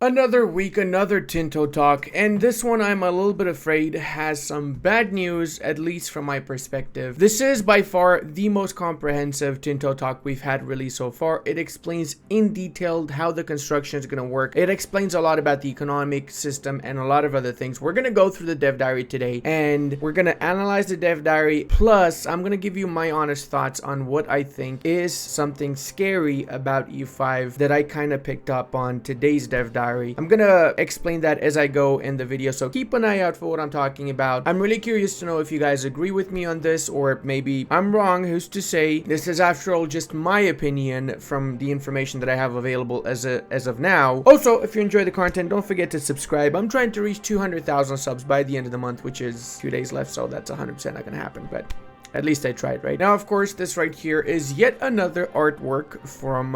Another week, another Tinto Talk, and this one I'm a little bit afraid has some bad news, at least from my perspective. This is by far the most comprehensive Tinto Talk we've had released so far. It explains in detail how the construction is going to work. It explains a lot about the economic system and a lot of other things. We're going to go through the dev diary today, and we're going to analyze the dev diary, plus I'm going to give you my honest thoughts on what I think is something scary about EU5 that I kind of picked up on today's dev diary. I'm gonna explain that as I go in the video, so keep an eye out for what I'm talking about. I'm really curious to know if you guys agree with me on this, or maybe I'm wrong. Who's to say? This is, after all, just my opinion from the information that I have available as of now. Also, if you enjoy the content, don't forget to subscribe. I'm trying to reach 200,000 subs by the end of the month, which is 2 days left, so that's 100% not gonna happen, but at least I tried, right? Now, of course, this right here is yet another artwork from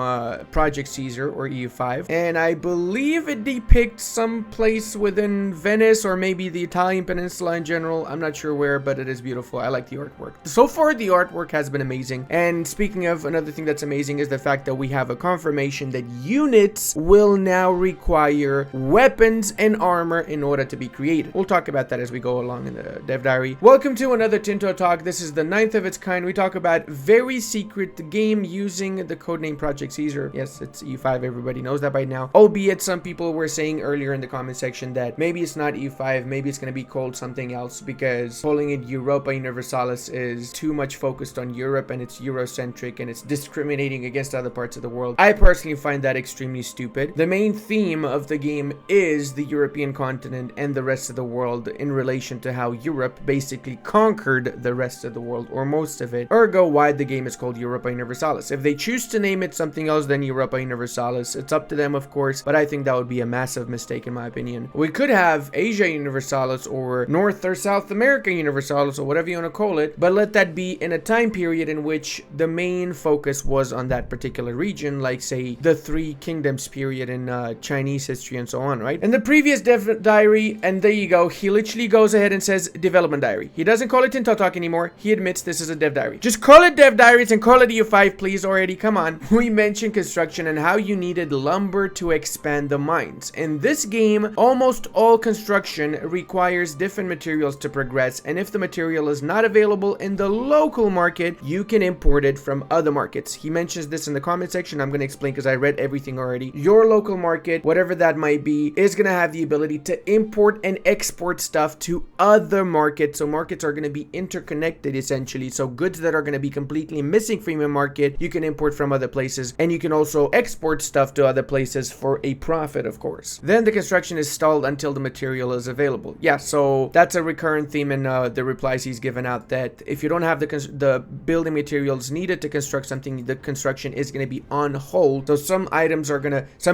Project Caesar, or EU5. And I believe it depicts some place within Venice, or maybe the Italian peninsula in general. I'm not sure where, but it is beautiful. I like the artwork. So far, the artwork has been amazing. And speaking of, another thing that's amazing is the fact that we have a confirmation that units will now require weapons and armor in order to be created. We'll talk about that as we go along in the dev diary. Welcome to another Tinto Talk. This is the 9th of its kind. We talk about very secret game using the codename Project Caesar. Yes, it's EU5. Everybody knows that by now. Albeit some people were saying earlier in the comment section that maybe it's not EU5, maybe it's going to be called something else, because calling it Europa Universalis is too much focused on Europe, and it's Eurocentric, and it's discriminating against other parts of the world. I personally find that extremely stupid. The main theme of the game is the European continent and the rest of the world in relation to how Europe basically conquered the rest of the world, or most of it. Ergo, why the game is called Europa Universalis. If they choose to name it something else than Europa Universalis, it's up to them, of course, but I think that would be a massive mistake in my opinion. We could have Asia Universalis, or North or South America Universalis, or whatever you want to call it, but let that be in a time period in which the main focus was on that particular region, like say the Three Kingdoms period in Chinese history and so on, right? In the previous dev diary, and there you go, he literally goes ahead and says development diary. He doesn't call it Tinto Talk anymore. He admits this is a dev diary. Just call it dev diaries and call it EU5, please, already. Come on. We mentioned construction and how you needed lumber to expand the mines. In this game, almost all construction requires different materials to progress, and if the material is not available in the local market, you can import it from other markets. He mentions this in the comment section. I'm going to explain because I read everything already. Your local market, whatever that might be, is going to have the ability to import and export stuff to other markets. So markets are going to be interconnected, essentially. So goods that are going to be completely missing from your market, you can import from other places, and you can also export stuff to other places for a profit, of course. Then the construction is stalled until the material is available. Yeah, so that's a recurrent theme in the replies he's given out, that if you don't have the building materials needed to construct something, the construction is going to be on hold. So some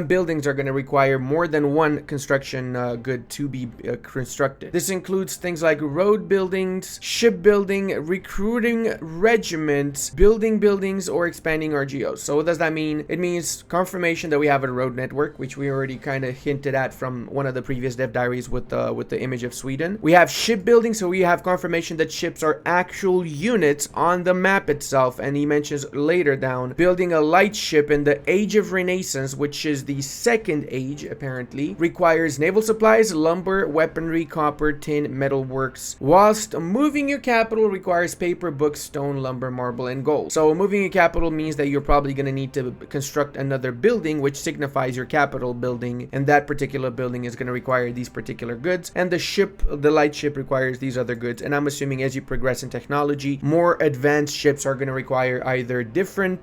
buildings are going to require more than one construction good to be constructed. This includes things like road buildings, shipbuilding, recruiting regiments, building buildings, or expanding RGOs. So what does that mean? It means confirmation that we have a road network, which we already kind of hinted at from one of the previous dev diaries with the image of Sweden. We have shipbuilding, so we have confirmation that ships are actual units on the map itself, and he mentions later down building a light ship in the Age of Renaissance, which is the second age apparently, requires naval supplies, lumber, weaponry, copper, tin, metalworks, whilst moving your capital requires paper, books, stone, lumber, marble, and gold. So moving your capital means that you're probably going to need to construct another building, which signifies your capital building, and that particular building is going to require these particular goods, and the light ship requires these other goods. And I'm assuming as you progress in technology, more advanced ships are going to require either different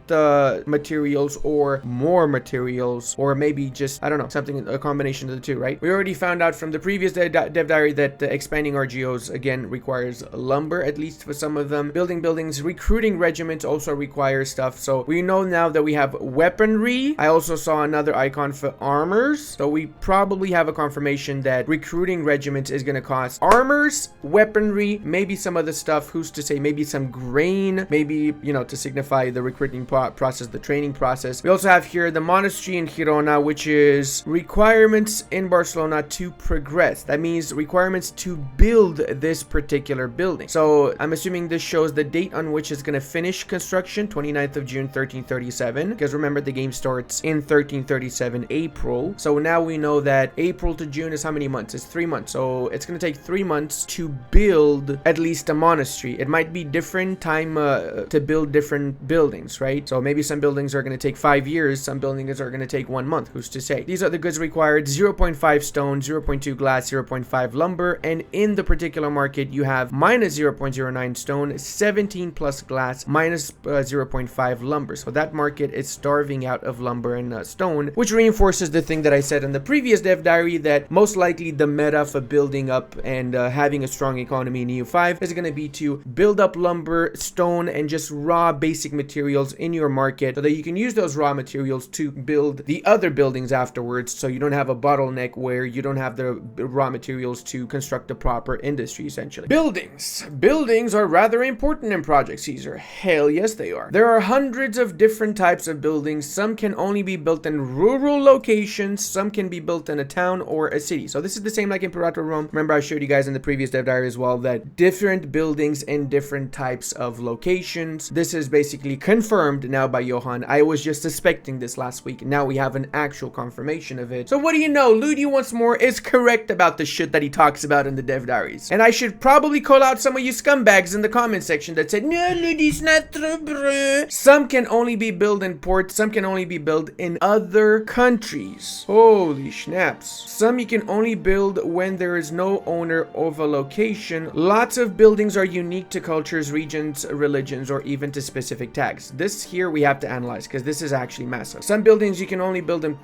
materials or more materials, or maybe just, I don't know, something, a combination of the two, right? We already found out from the previous dev diary that expanding RGOs again requires lumber, at least for some of them. Building buildings, recruiting regiments also require stuff. So we know now that we have weaponry. I also saw another icon for armors. So we probably have a confirmation that recruiting regiments is going to cost armors, weaponry, maybe some other stuff. Who's to say? Maybe some grain, maybe, you know, to signify the recruiting process, the training process. We also have here the monastery in Girona, which is requirements in Barcelona to progress. That means requirements to build this particular building. So I'm assuming assuming this shows the date on which it's going to finish construction, 29th of June 1337, because remember the game starts in 1337 April. So now we know that April to June is how many months? It's 3 months. So it's going to take 3 months to build at least a monastery. It might be different time to build different buildings, right? So maybe some buildings are going to take 5 years, some buildings are going to take 1 month. Who's to say? These are the goods required: 0.5 stone, 0.2 glass, 0.5 lumber, and in the particular market you have minus 0.09 stone, 17 plus glass, minus 0.5 lumber. So that market is starving out of lumber and stone, which reinforces the thing that I said in the previous dev diary, that most likely the meta for building up and having a strong economy in EU5 is going to be to build up lumber, stone, and just raw basic materials in your market so that you can use those raw materials to build the other buildings afterwards, so you don't have a bottleneck where you don't have the raw materials to construct a proper industry, essentially. Buildings are rather important in Project Caesar. Hell yes they are. There are hundreds of different types of buildings. Some can only be built in rural locations, some can be built in a town or a city. So this is the same like Imperator Rome. Remember I showed you guys in the previous dev diary as well that different buildings in different types of locations. This is basically confirmed now by Johan. I was just suspecting this last week. Now we have an actual confirmation of it. So what do you know? Ludi once more is correct about the shit that he talks about in the dev diaries. And I should probably call out some of you scumbags in the comment section that said, no, Ludi's not true, bro. Some can only be built in ports. Some can only be built in other countries. Holy snaps. Some you can only build when there is no owner of a location. Lots of buildings are unique to cultures, regions, religions, or even to specific tags. This here we have to analyze because this is actually massive. Some buildings you can only build in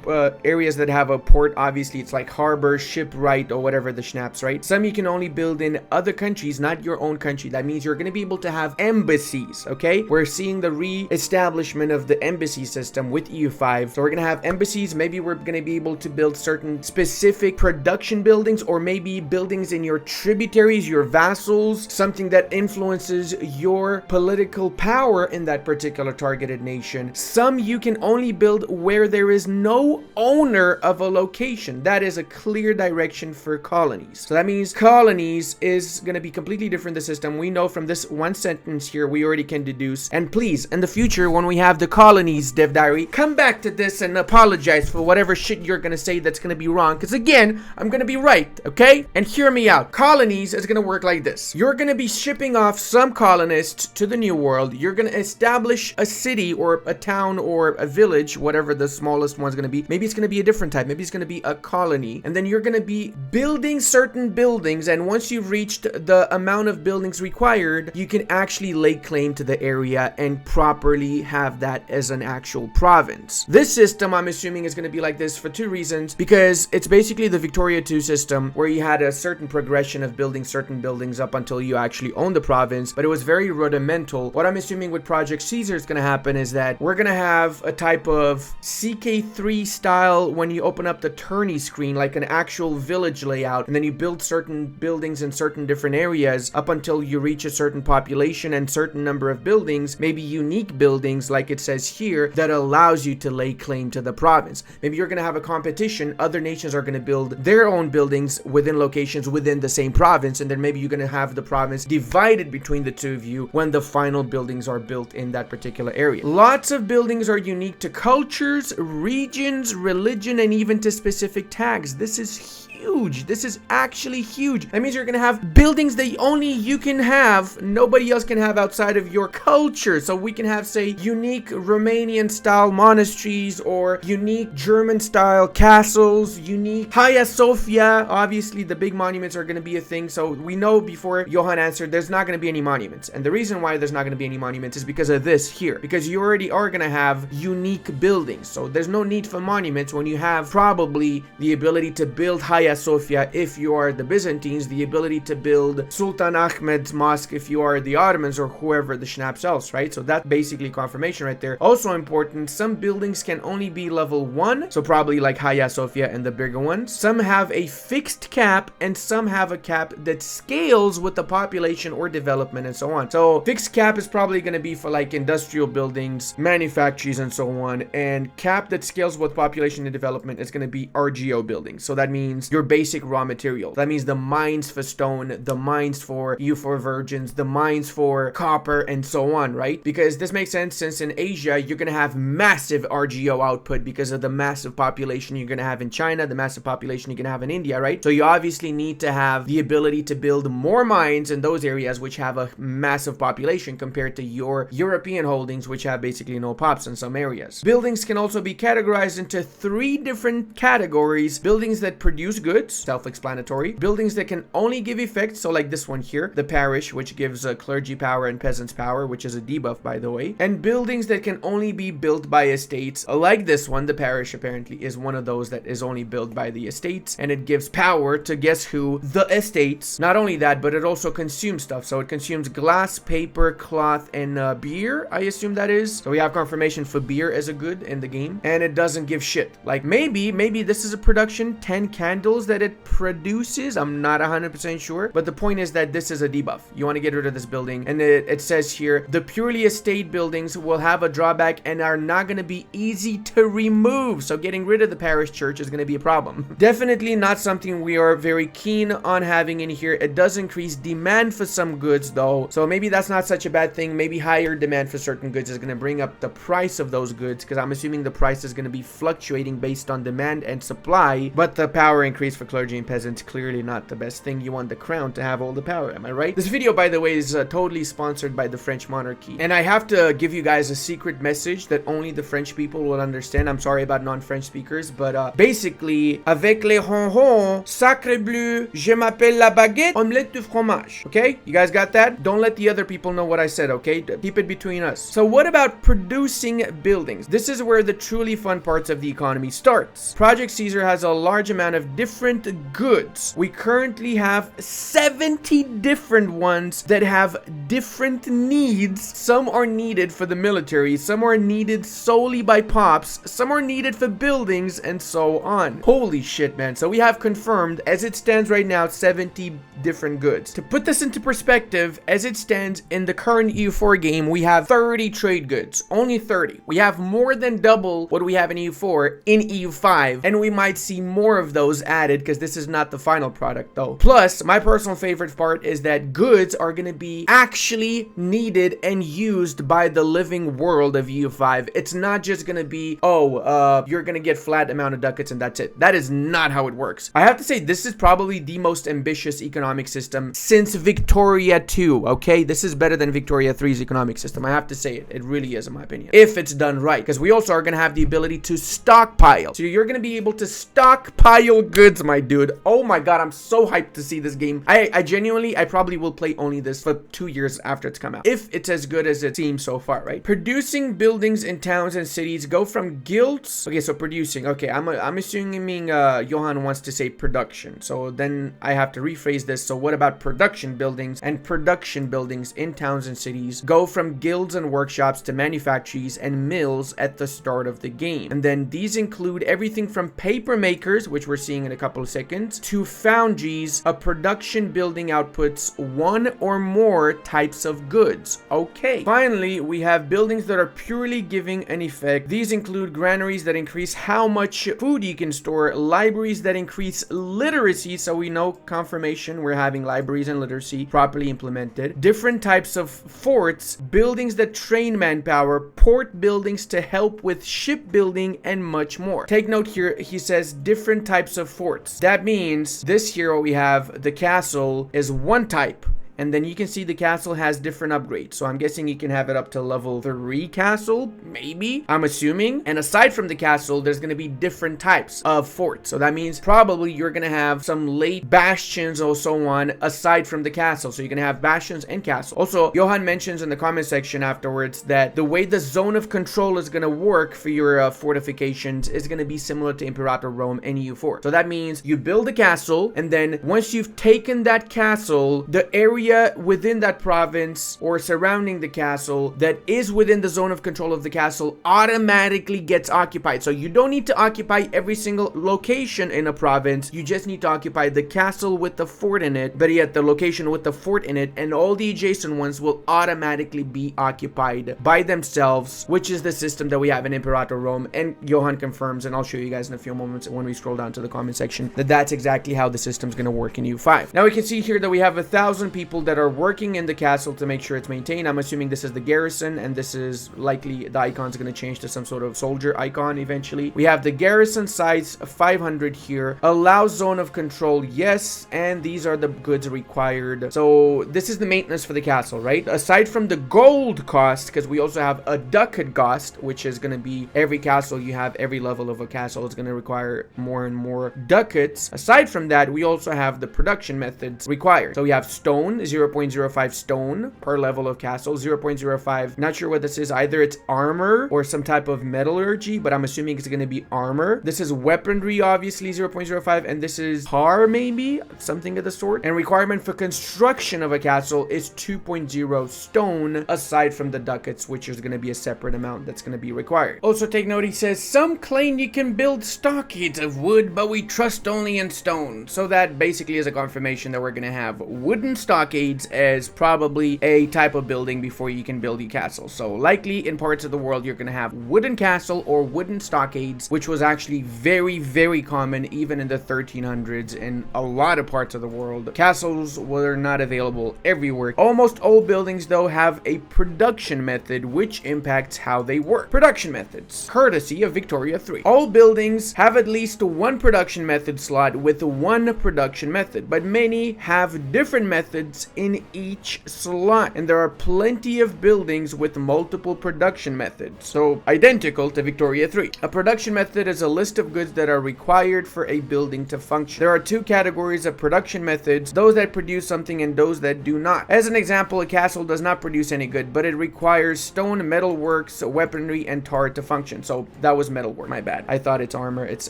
areas that have a port. Obviously it's like harbor, shipwright, or whatever the schnaps, right? Some you can only build in other countries, not your own country. That means you're going to be able to have embassies, okay? We're seeing the re-establishment of the embassy system with EU5. So we're going to have embassies. Maybe we're going to be able to build certain specific production buildings, or maybe buildings in your tributaries, your vassals, something that influences your political power in that particular targeted nation. Some you can only build where there is no owner of a location. That is a clear direction for colonies. So that means colonies is going to be completely different, the system. We know from this one sentence here, we already can deduce. And please, in the future, when we have the colonies dev diary, come back to this and apologize for whatever shit you're going to say that's going to be wrong. Because again, I'm going to be right, okay? And hear me out. Colonies is going to work like this. You're going to be shipping off some colonists to the New World. You're going to establish a city or a town or a village, whatever the smallest one's going to be. Maybe it's going to be a different type. Maybe it's going to be a colony. And then you're going to be building certain buildings. And once you've reached the amount of buildings required, you can actually lay claim to the area and properly have that as an actual province. This system, I'm assuming, is going to be like this for two reasons. Because it's basically the Victoria 2 system where you had a certain progression of building certain buildings up until you actually own the province, but it was very rudimental. What I'm assuming with Project Caesar is going to happen is that we're going to have a type of CK3 style when you open up the tourney screen, like an actual village layout, and then you build certain buildings in certain different areas up until you reach a certain population and certain number of buildings, maybe unique buildings like it says here, that allows you to lay claim to the province. Maybe you're going to have a competition. Other nations are going to build their own buildings within locations within the same province, and then maybe you're going to have the province divided between the two of you when the final buildings are built in that particular area. Lots of buildings are unique to cultures, regions, religion, and even to specific tags. This is huge. This is actually huge. That means you're gonna have buildings that only you can have, nobody else can have outside of your culture. So we can have, say, unique Romanian style monasteries, or unique German style castles, unique Hagia Sophia. Obviously the big monuments are gonna be a thing. So we know before Johan answered, there's not gonna be any monuments. And the reason why there's not gonna be any monuments is because of this here, because you already are gonna have unique buildings. So there's no need for monuments when you have probably the ability to build Hagia Sophia if you are the Byzantines, the ability to build Sultan Ahmed's mosque if you are the Ottomans, or whoever the schnaps else, right? So that's basically confirmation right there. Also important, some buildings can only be level 1, so probably like Hagia Sophia and the bigger ones. Some have a fixed cap, and some have a cap that scales with the population or development and so on. So fixed cap is probably going to be for like industrial buildings, manufactories, and so on, and cap that scales with population and development is going to be RGO buildings. So that means your your basic raw material. That means the mines for stone, the mines for EU4 virgins, the mines for copper, and so on, right? Because this makes sense since in Asia, you're going to have massive RGO output because of the massive population you're going to have in China, the massive population you're going to have in India, right? So you obviously need to have the ability to build more mines in those areas which have a massive population compared to your European holdings, which have basically no pops in some areas. Buildings can also be categorized into 3 different categories. Buildings that produce goods, self-explanatory. Buildings that can only give effects, so like this one here, the parish, which gives clergy power and peasants power, which is a debuff, by the way. And buildings that can only be built by estates, like this one, the parish apparently is one of those that is only built by the estates, and it gives power to guess who? The estates. Not only that, but it also consumes stuff. So it consumes glass, paper, cloth, and beer, I assume that is. So we have confirmation for beer as a good in the game, and it doesn't give shit. Like maybe this is a production, 10 candles that it produces. I'm not 100% sure, but the point is that this is a debuff. You want to get rid of this building, and it says here, the purely estate buildings will have a drawback and are not going to be easy to remove. So getting rid of the parish church is going to be a problem. Definitely not something we are very keen on having in here. It does increase demand for some goods though, so maybe that's not such a bad thing. Maybe higher demand for certain goods is going to bring up the price of those goods, because I'm assuming the price is going to be fluctuating based on demand and supply. But the power increase for clergy and peasants, clearly not the best thing. You want the crown to have all the power, am I right? This video, by the way, is totally sponsored by the French monarchy, and I have to give you guys a secret message that only the French people will understand. I'm sorry about non-French speakers, but basically, avec les ronrons, sacre bleu, je m'appelle la baguette, omelette de fromage. Okay, you guys got that? Don't let the other people know what I said, okay? Keep it between us. So what about producing buildings? This is where the truly fun parts of the economy starts. Project Caesar has a large amount of different goods. We currently have 70 different ones that have different needs. Some are needed for the military, some are needed solely by pops, some are needed for buildings, and so on. Holy shit, man. So we have confirmed, as it stands right now, 70 different goods. To put this into perspective, as it stands in the current EU4 game, we have 30 trade goods. Only 30. We have more than double what we have in EU4 in EU5, and we might see more of those added because this is not the final product though. Plus, my personal favorite part is that goods are going to be actually needed and used by the living world of EU5. It's not just going to be, you're going to get flat amount of ducats and that's it. That is not how it works. I have to say, this is probably the most ambitious economic system since Victoria 2, okay? This is better than Victoria 3's economic system. I have to say it. It really is, in my opinion. If it's done right. Because we also are going to have the ability to stockpile. So you're going to be able to stockpile goods, my dude. Oh my god, I'm so hyped to see this game. I genuinely, I probably will play only this for 2 years after it's come out. If it's as good as it seems so far, right? Producing buildings in towns and cities go from guilds. Okay, so producing. Okay, I'm assuming Johan wants to say production. So then I have to rephrase this. So what about production buildings? And production buildings in towns and cities go from guilds and workshops to manufactories and mills at the start of the game. And then these include everything from paper makers, which we're seeing in a couple of seconds, to foundries. A production building outputs one or more types of goods. Okay. Finally, we have buildings that are purely giving an effect. These include granaries that increase how much food you can store, libraries that increase literacy, so we know confirmation we're having libraries and literacy properly implemented, different types of forts, buildings that train manpower, port buildings to help with shipbuilding, and much more. Take note here, he says different types of forts. That means this here we have the castle is one type. And then you can see the castle has different upgrades. So I'm guessing you can have it up to level 3 castle, maybe, I'm assuming. And aside from the castle, there's going to be different types of forts. So that means probably you're going to have some late bastions or so on aside from the castle. So you're going to have bastions and castle. Also, Johan mentions in the comment section afterwards that the way the zone of control is going to work for your fortifications is going to be similar to Imperator Rome and EU4. So that means you build a castle, and then once you've taken that castle, the area area within that province or surrounding the castle that is within the zone of control of the castle automatically gets occupied. So you don't need to occupy every single location in a province. You just need to occupy the castle with the fort in it, but yet the location with the fort in it, and all the adjacent ones will automatically be occupied by themselves, which is the system that we have in Imperator Rome. And Johan confirms, and I'll show you guys in a few moments when we scroll down to the comment section, that that's exactly how the system's going to work in EU5. Now we can see here that we have 1,000 people that are working in the castle to make sure it's maintained. I'm assuming this is the garrison, and this is likely the icon's going to change to some sort of soldier icon eventually. We have the garrison size 500 here. Allow zone of control, yes, and these are the goods required. So this is the maintenance for the castle, right? Aside from the gold cost, because we also have a ducat cost, which is going to be every castle you have, every level of a castle is going to require more and more ducats. Aside from that, we also have the production methods required. So we have stone, 0.05 stone per level of castle, 0.05. Not sure what this is. Either it's armor or some type of metallurgy, but I'm assuming it's going to be armor. This is weaponry, obviously, 0.05, and this is par, maybe something of the sort. And requirement for construction of a castle is 2.0 stone, aside from the ducats, which is going to be a separate amount that's going to be required. Also take note, he says, some claim you can build stockades of wood, but we trust only in stone. So that basically is a confirmation that we're going to have wooden stockades as probably a type of building before you can build your castle. So likely in parts of the world, you're going to have wooden castle or wooden stockades, which was actually very, very common even in the 1300s in a lot of parts of the world. Castles were not available everywhere. Almost all buildings, though, have a production method which impacts how they work. Production methods, courtesy of Victoria 3. All buildings have at least one production method slot with one production method, but many have different methods in each slot, and there are plenty of buildings with multiple production methods, so identical to Victoria 3. A production method is a list of goods that are required for a building to function. There are two categories of production methods, those that produce something and those that do not. As an example, a castle does not produce any good, but it requires stone, metalworks, weaponry, and tar to function. So that was metalwork, my bad. I thought it's armor, it's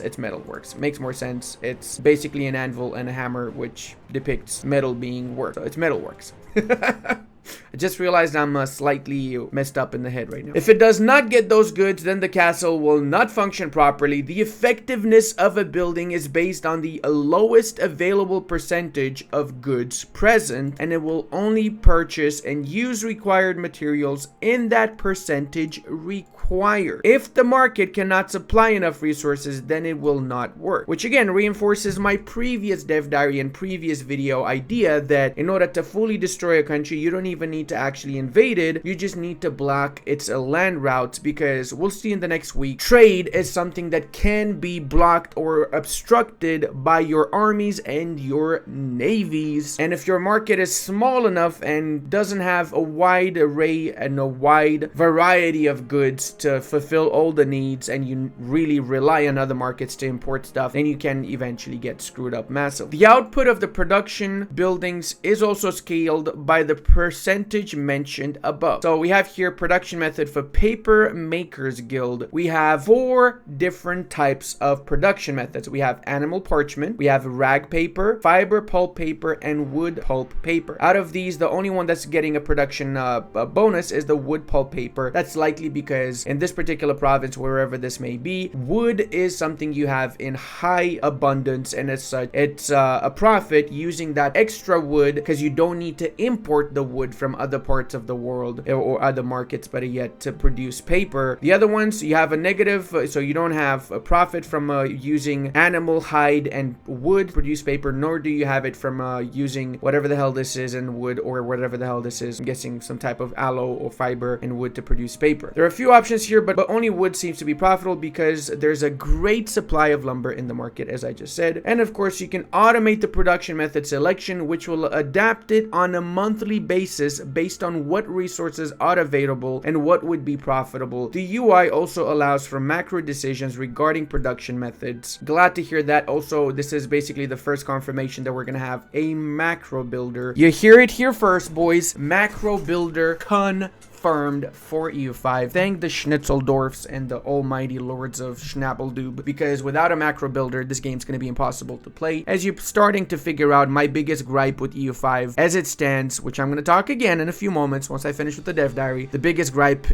metalworks. Makes more sense. It's basically an anvil and a hammer, which depicts metal being worked. So it's metalworks. I just realized I'm slightly messed up in the head right now. If it does not get those goods, then the castle will not function properly. The effectiveness of a building is based on the lowest available percentage of goods present, and it will only purchase and use required materials in that percentage required. If the market cannot supply enough resources, then it will not work. Which again reinforces my previous dev diary and previous video idea that in order to fully destroy a country, you don't even need to actually invade it, you just need to block its land routes, because we'll see in the next week, trade is something that can be blocked or obstructed by your armies and your navies. And if your market is small enough and doesn't have a wide array and a wide variety of goods to fulfill all the needs, and you really rely on other markets to import stuff, then you can eventually get screwed up massively. The output of the production buildings is also scaled by the percentage mentioned above. So we have here production method for Paper Makers Guild. We have 4 different types of production methods. We have animal parchment, we have rag paper, fiber pulp paper, and wood pulp paper. Out of these, the only one that's getting a production bonus is the wood pulp paper. That's likely because in this particular province, wherever this may be, wood is something you have in high abundance, and as such, it's a profit using that extra wood because you don't need to import the wood from other parts of the world or other markets, better yet, to produce paper. The other ones, you have a negative, so you don't have a profit from using animal hide and wood to produce paper, nor do you have it from using whatever the hell this is and wood, or whatever the hell this is. I'm guessing some type of aloe or fiber and wood to produce paper. There are a few options here, but only wood seems to be profitable because there's a great supply of lumber in the market, as I just said. And of course, you can automate the production method selection, which will adapt it on a monthly basis based on what resources are available and what would be profitable. The UI also allows for macro decisions regarding production methods. Glad to hear that. Also, this is basically the first confirmation that we're gonna have a macro builder. You hear it here first, boys. Macro builder confirmed. confirmed for EU5. Thank the Schnitzeldorfs and the almighty lords of Schnappledoob, because without a macro builder, this game's going to be impossible to play. As you're starting to figure out, my biggest gripe with EU5 as it stands, which I'm going to talk again in a few moments once I finish with the dev diary, the biggest gripe,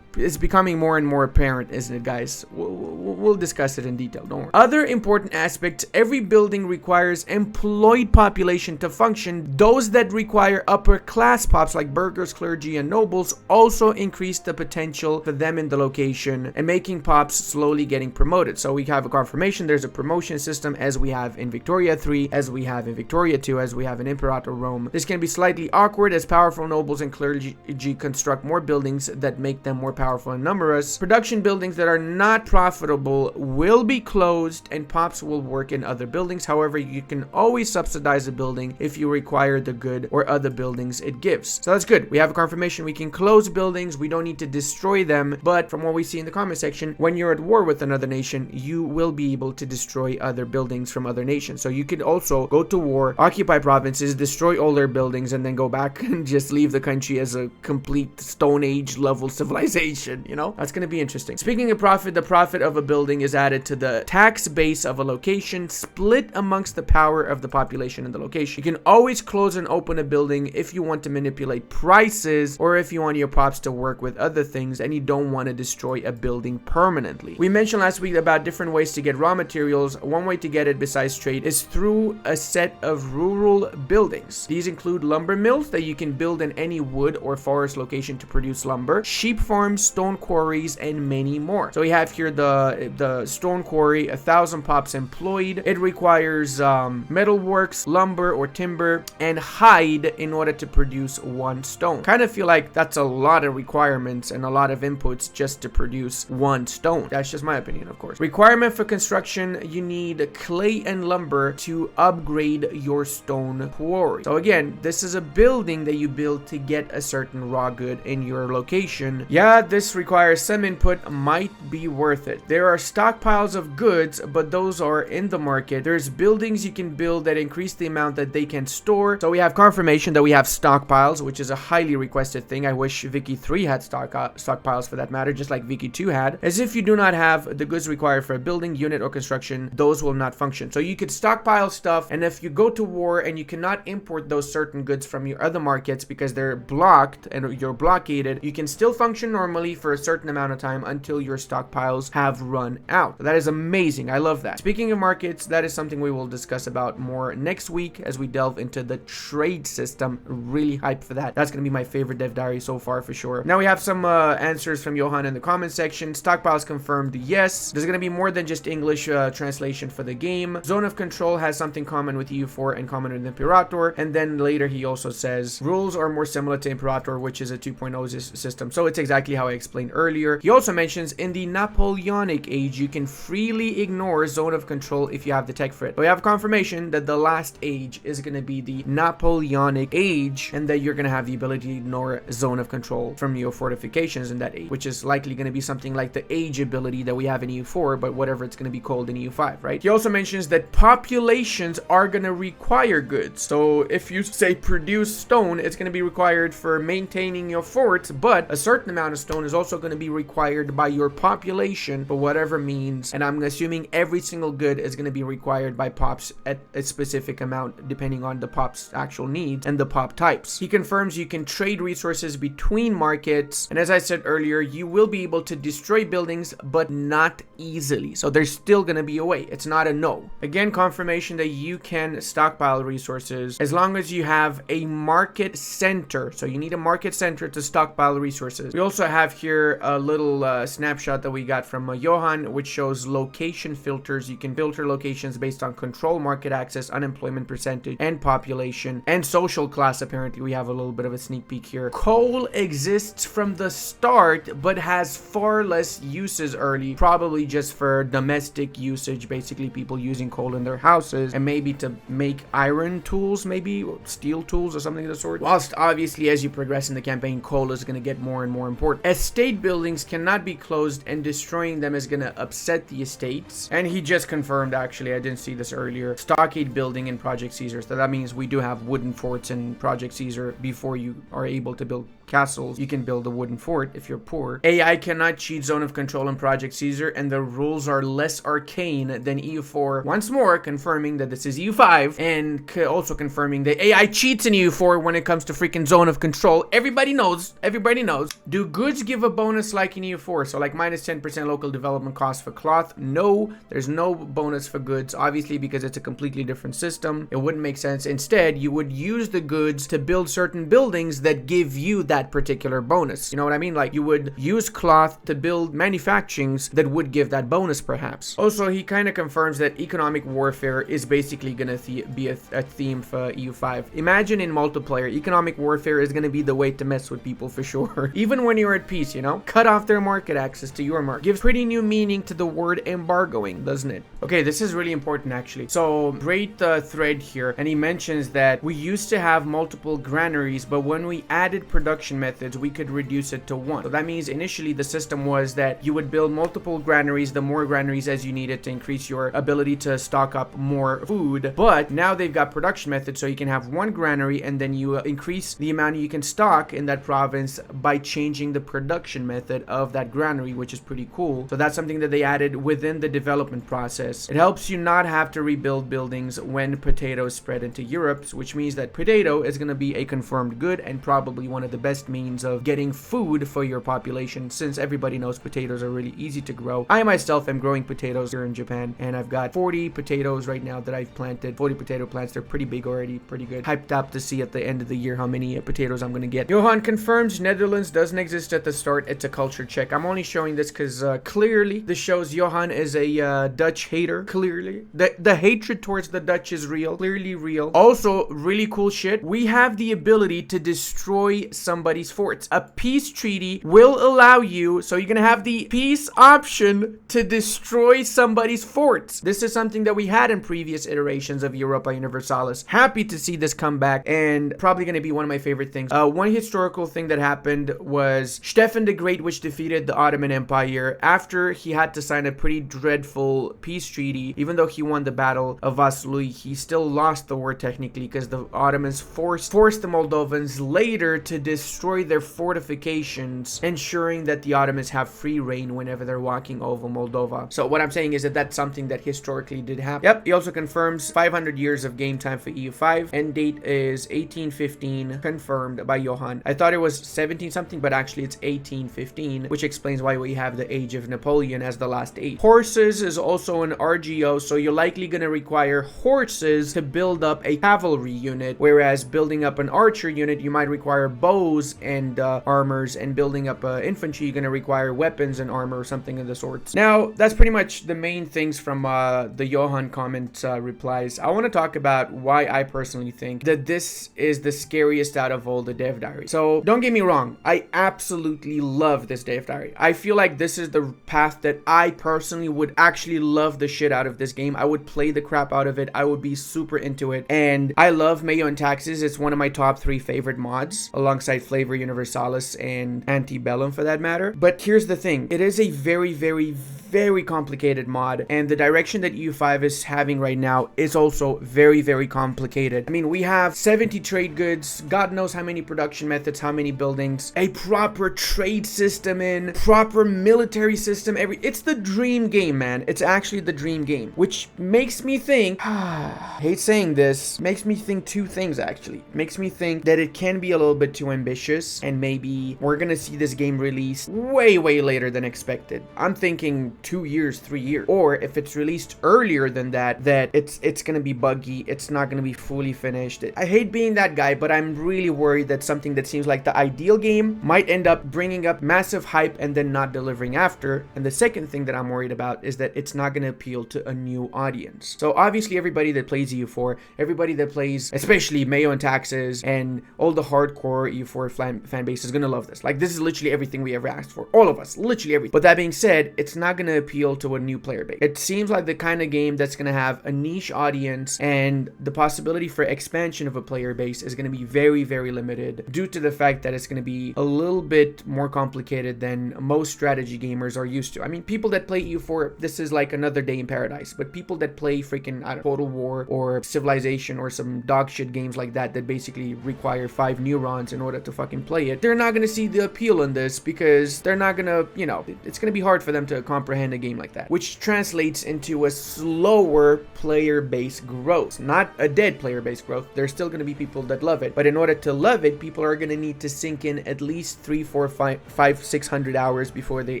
it's becoming more and more apparent, isn't it, guys? We'll discuss it in detail, don't worry. Other important aspects: every building requires employed population to function. Those that require upper class pops like burghers, clergy, and nobles also increase the potential for them in the location and making pops slowly getting promoted. So we have a confirmation there's a promotion system, as we have in Victoria 3, as we have in Victoria 2, as we have in Imperator Rome. This can be slightly awkward as powerful nobles and clergy construct more buildings that make them more powerful and numerous. Production buildings that are not profitable will be closed and pops will work in other buildings. However, you can always subsidize a building if you require the good or other buildings it gives. So that's good. We have a confirmation we can close buildings. We don't need to destroy them. But from what we see in the comment section, when you're at war with another nation, you will be able to destroy other buildings from other nations. So you could also go to war, occupy provinces, destroy all their buildings, and then go back and just leave the country as a complete Stone Age level civilization. You know, that's going to be interesting. Speaking of profit, the profit of a building is added to the tax base of a location, split amongst the power of the population in the location. You can always close and open a building if you want to manipulate prices, or if you want your pops to work with other things and you don't want to destroy a building permanently. We mentioned last week about different ways to get raw materials. One way to get it besides trade is through a set of rural buildings. These include lumber mills that you can build in any wood or forest location to produce lumber, sheep farms, stone quarries, and many more. So we have here the stone quarry, 1,000 pops employed. It requires metalworks, lumber or timber, and hide in order to produce one stone. Kind of feel like that's a lot of requirements and a lot of inputs just to produce one stone. That's just my opinion, of course. Requirement for construction: you need clay and lumber to upgrade your stone quarry. So again, this is a building that you build to get a certain raw good in your location. Yeah, this requires some input, might be worth it. There are stockpiles of goods, but those are in the market. There's buildings you can build that increase the amount that they can store. So we have confirmation that we have stockpiles, which is a highly requested thing. I wish Vicky 3 had stockpiles for that matter, just like Vicky 2 had. As if you do not have the goods required for a building, unit, or construction, those will not function. So you could stockpile stuff, and if you go to war and you cannot import those certain goods from your other markets because they're blocked and you're blockaded, you can still function normally for a certain amount of time until your stockpiles have run out. That is amazing. I love that. Speaking of markets, that is something we will discuss about more next week as we delve into the trade system. Really hyped for that. That's going to be my favorite dev diary so far for sure. Now we have some answers from Johan in the comment section. Stockpiles confirmed, yes. There's going to be more than just English translation for the game. Zone of control has something common with EU4 and common with Imperator. And then later he also says rules are more similar to Imperator, which is a 2.0 system. So it's exactly how I explained earlier. He also mentions in the Napoleonic age, you can freely ignore zone of control if you have the tech for it. But we have confirmation that the last age is going to be the Napoleonic age, and that you're going to have the ability to ignore zone of control from your fortifications in that age, which is likely going to be something like the age ability that we have in EU4, but whatever it's going to be called in EU5, right? He also mentions that populations are going to require goods. So if you say produce stone, it's going to be required for maintaining your forts, but a certain amount of stone is also going to be required by your population for whatever means, and I'm assuming every single good is going to be required by pops at a specific amount depending on the pop's actual needs and the pop types. He confirms you can trade resources between markets, and as I said earlier, you will be able to destroy buildings but not easily. So there's still going to be a way. It's not a no. Again, confirmation that you can stockpile resources as long as you have a market center. So you need a market center to stockpile resources. We also have here a little snapshot that we got from Johan, which shows location filters. You can filter locations based on control, market access, unemployment percentage, and population, and social class. Apparently we have a little bit of a sneak peek here. Coal exists from the start but has far less uses early, probably just for domestic usage, basically people using coal in their houses and maybe to make iron tools, maybe steel tools or something of the sort. Whilst obviously as you progress in the campaign, coal is going to get more and more important, estate buildings cannot be closed and destroying them is gonna upset the estates. And he just confirmed, actually, I didn't see this earlier, stockade building in Project Caesar. So that means we do have wooden forts in Project Caesar. Before you are able to build castles, you can build a wooden fort if you're poor. AI cannot cheat zone of control in Project Caesar, and the rules are less arcane than EU4. Once more, confirming that this is EU5, and also confirming that AI cheats in EU4 when it comes to freaking zone of control. Everybody knows. Everybody knows. Do goods give a bonus like in EU4? So like minus 10% local development cost for cloth? No, there's no bonus for goods, obviously, because it's a completely different system. It wouldn't make sense. Instead, you would use the goods to build certain buildings that give you that particular bonus. You know what I mean? Like you would use cloth to build manufacturings that would give that bonus, perhaps. Also, he kind of confirms that economic warfare is basically gonna be a theme for EU5. Imagine in multiplayer, economic warfare is gonna be the way to mess with people for sure. Even when you're at peace, you know? Cut off their market access to your market. Gives pretty new meaning to the word embargoing, doesn't it? Okay, this is really important actually. So great thread here, and he mentions that we used to have multiple granaries, but when we added production methods, we could reduce it to one. So that means initially the system was that you would build multiple granaries, the more granaries as you needed to increase your ability to stock up more food. But now they've got production methods, so you can have one granary and then you increase the amount you can stock in that province by changing the production method of that granary, which is pretty cool. So that's something that they added within the development process. It helps you not have to rebuild buildings when potatoes spread into Europe, which means that potato is going to be a confirmed good and probably one of the best means of getting food for your population, since everybody knows potatoes are really easy to grow. I myself am growing potatoes here in Japan, and I've got 40 potatoes right now that I've planted. 40 potato plants. They're pretty big already, pretty good. Hyped up to see at the end of the year how many potatoes I'm going to get. Johan confirms Netherlands doesn't exist at the start. It's a culture check. I'm only showing this because clearly this shows Johan is a Dutch hater. Clearly. The hatred towards the Dutch is real. Clearly real. Also, really cool shit. We have the ability to destroy somebody's forts. A peace treaty will allow you, so you're going to have the peace option to destroy somebody's forts. This is something that we had in previous iterations of Europa Universalis. Happy to see this come back, and probably going to be one of my favorite things. One historical thing that happened was Stefan the Great, which defeated the Ottoman Empire after he had to sign a pretty dreadful peace treaty. Even though he won the Battle of Vaslui, he still lost the war technically because the Ottomans forced the Moldovans later to destroy their fortifications, ensuring that the Ottomans have free reign whenever they're walking over Moldova. So what I'm saying is that that's something that historically did happen. Yep, he also confirms 500 years of game time for EU5. End date is 1815, confirmed by Johan. I thought it was 17 something, but actually it's 1815, which explains why we have the age of Napoleon as the last age. Horses is also an RGO, so you're likely going to require horses to build up a cavalry unit, whereas building up an archer unit, you might require bows and armors, and building up infantry, you're going to require weapons and armor or something of the sorts. Now, that's pretty much the main things from the Johan comment replies. I want to talk about why I personally think that this is the scariest out of all the dev diaries. So, don't get me wrong, I absolutely love this dev diary. I feel like this is the path that I personally would actually love the shit out of this game. I would play the crap out of it. I would be super into it. And I love Mayo and Taxes. It's one of my top 3 favorite mods, alongside Flavor Universalis and Antebellum for that matter. But here's the thing. It is a very, very, very complicated mod, and the direction that EU5 is having right now is also very, very complicated. I mean, we have 70 trade goods, God knows how many production methods, how many buildings, a proper trade system in, proper military system, it's the dream game, man. It's actually the dream game, which makes me think, I hate saying this, makes me think 2 things actually. Makes me think that it can be a little bit too ambitious, and maybe we're gonna see this game released way, way later than expected. I'm thinking 2 years, 3 years, or if it's released earlier than that it's gonna be buggy, it's not gonna be fully finished. I hate being that guy, but I'm really worried that something that seems like the ideal game might end up bringing up massive hype and then not delivering after. And the second thing that I'm worried about is that it's not gonna appeal to a new audience. So obviously everybody that plays EU4, everybody that plays especially Mayo and Taxes and all the hardcore EU4 fan base is gonna love this. Like, this is literally everything we ever asked for, all of us, literally everything. But that being said, it's not gonna to appeal to a new player base. It seems like the kind of game that's going to have a niche audience, and the possibility for expansion of a player base is going to be very, very limited due to the fact that it's going to be a little bit more complicated than most strategy gamers are used to. I mean, people that play EU4, this is like another day in paradise, but people that play freaking, I don't know, Total War or Civilization or some dog shit games like that basically require 5 neurons in order to fucking play it, they're not going to see the appeal in this, because they're not going to, you know, it's going to be hard for them to comprehend a game like that, which translates into a slower player base growth, not a dead player base growth. There's still going to be people that love it, but in order to love it, people are going to need to sink in at least 3, 4, 5, 600 hours before they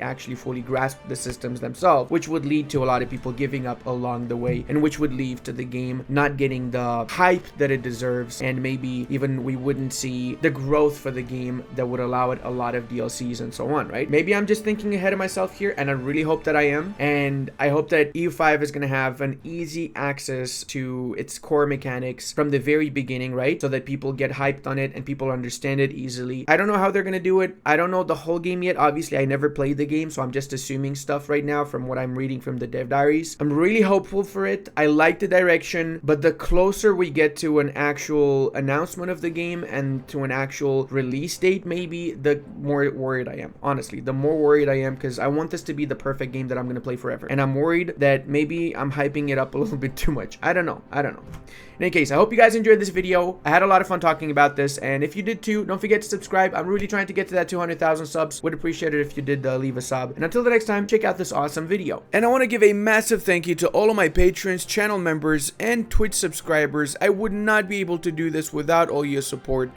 actually fully grasp the systems themselves, which would lead to a lot of people giving up along the way, and which would lead to the game not getting the hype that it deserves, and maybe even we wouldn't see the growth for the game that would allow it a lot of DLCs and so on, right? Maybe I'm just thinking ahead of myself here, and I really hope that I am, and I hope that EU5 is going to have an easy access to its core mechanics from the very beginning, right? So that people get hyped on it and people understand it easily. I don't know how they're going to do it. I don't know the whole game yet. Obviously, I never played the game, so I'm just assuming stuff right now from what I'm reading from the dev diaries. I'm really hopeful for it. I like the direction, but the closer we get to an actual announcement of the game and to an actual release date, maybe, the more worried I am. Honestly, the more worried I am, because I want this to be the perfect game that I'm going to play forever. And I'm worried that maybe I'm hyping it up a little bit too much. I don't know. In any case, I hope you guys enjoyed this video. I had a lot of fun talking about this, and if you did too, don't forget to subscribe. I'm really trying to get to that 200,000 subs. Would appreciate it if you did leave a sub. And until the next time, check out this awesome video. And I want to give a massive thank you to all of my patrons, channel members, and Twitch subscribers. I would not be able to do this without all your support.